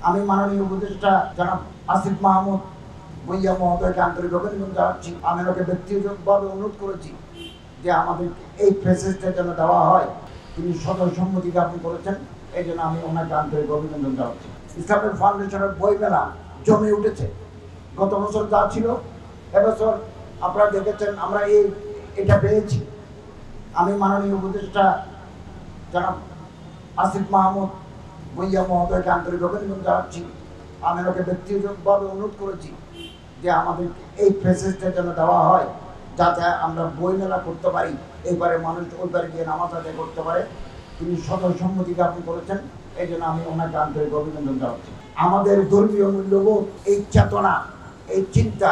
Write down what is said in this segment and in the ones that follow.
আমি মাননীয় উপদেষ্টা জনাব আসিফ মাহমুদ ভূঁইয়া মহোদয়কে আন্তরিক অভিনন্দন জানাচ্ছি। আমি ওনাকে ব্যক্তিগতভাবে অনুরোধ করেছি যে আমাদেরকে এই ফেসেসটা যেন দেওয়া হয়। তিনি সদস্যসম্মতি জ্ঞাপন করেছেন, এই জন্য আমি ওনাকে আন্তরিক অভিনন্দন জানাচ্ছি। ইসলামিক ফাউন্ডেশনের বই মেলা জমে উঠেছে। গত বছর যা ছিল, এবছর আপনারা দেখেছেন আমরা এটা পেয়েছি। আমি মাননীয় উপদেষ্টা জনাব আসিফ মাহমুদ ভূঁইয়া মহোদয়কে আন্তরিক অভিনন্দন জানাচ্ছি। আমি ওনাকে ব্যক্তিগতভাবে অনুরোধ করেছি যে আমাদেরকে এই ফেসেসটা যেন দেওয়া হয়, যাতে আমরা বই মেলা করতে পারি, এবারে মানুষ ওইবারে গিয়ে নামাজ আদায় করতে পারে। তিনি সদস্যসম্মতি জ্ঞাপন করেছেন, এই জন্য আমি ওনাকে আন্তরিক অভিনন্দন জানাচ্ছি। আমাদের ধর্মীয় মূল্যবোধ, এই চেতনা, এই চিন্তা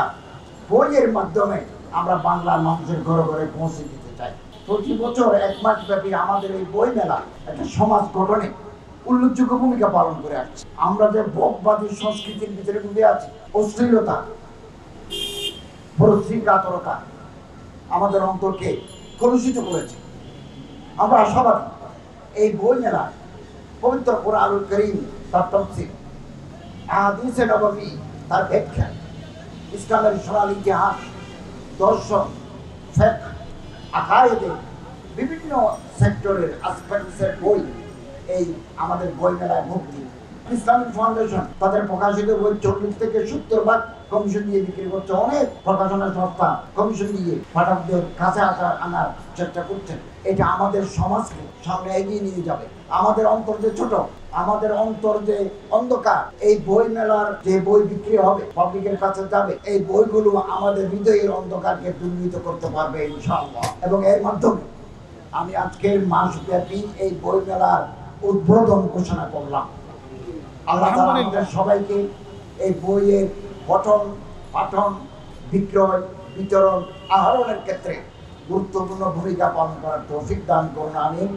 বইয়ের মাধ্যমে আমরা বাংলার মানুষের ঘরে ঘরে পৌঁছে দিতে চাই। প্রতি বছর 1 মাস ব্যাপী আমাদের এই বই মেলা একটা সমাজ গঠনে উল্লেখযোগ্য ভূমিকা পালন করে আসছে। আমরা যে ভোগবাদী সংস্কৃতির ভিতরে ডুবে আছি, অশ্লীলতা, পরশ্রীকাতরতা আমাদের অন্তরকে কলুষিত করেছে। আমরা আশাবাদী এই বই মেলায় পবিত্র কোরআনুল কারীম তার তাফসীর, হাদিসে নববী তার ব্যাখ্যা, ইসলামের সোনালী ইতিহাস, দর্শন, ফিকহ, আকায়েদের বিভিন্ন সেক্টরের আসপেক্টসের বই এই আমাদের বই মেলায় ভর্তি। ইসলামিক ফাউন্ডেশন তাদের প্রকাশিত বই 40 থেকে 70 কমিশন দিয়ে বিক্রি করছে। অনেক প্রকাশনা সংস্থা কমিশন দিয়ে পাঠকদের কাছে আনার চেষ্টা করছেন। এটা আমাদের সমাজকে সামনে এগিয়ে নিয়ে যাবে। আমাদের অন্তর যে ছোট, আমাদের অন্তর যে অন্ধকার, এই বই মেলার যে বই বিক্রি হবে, পাবলিকের কাছে যাবে, এই বইগুলো আমাদের হৃদয়ের অন্ধকারকে দূরীভূত করতে পারবে ইনশাআল্লাহ। এবং এর মাধ্যমে আমি আজকের মাসব্যাপী এই বই মেলার উদ্বোধন ঘোষণা করলাম। আল্লাহ তাআলা আমাদের সবাইকে এই বইয়ের পঠন, পাঠন, বিক্রয়, বিতরণ, আহরণের ক্ষেত্রে গুরুত্বপূর্ণ ভূমিকা পালন করার তৌফিক দান করুন। আমিন।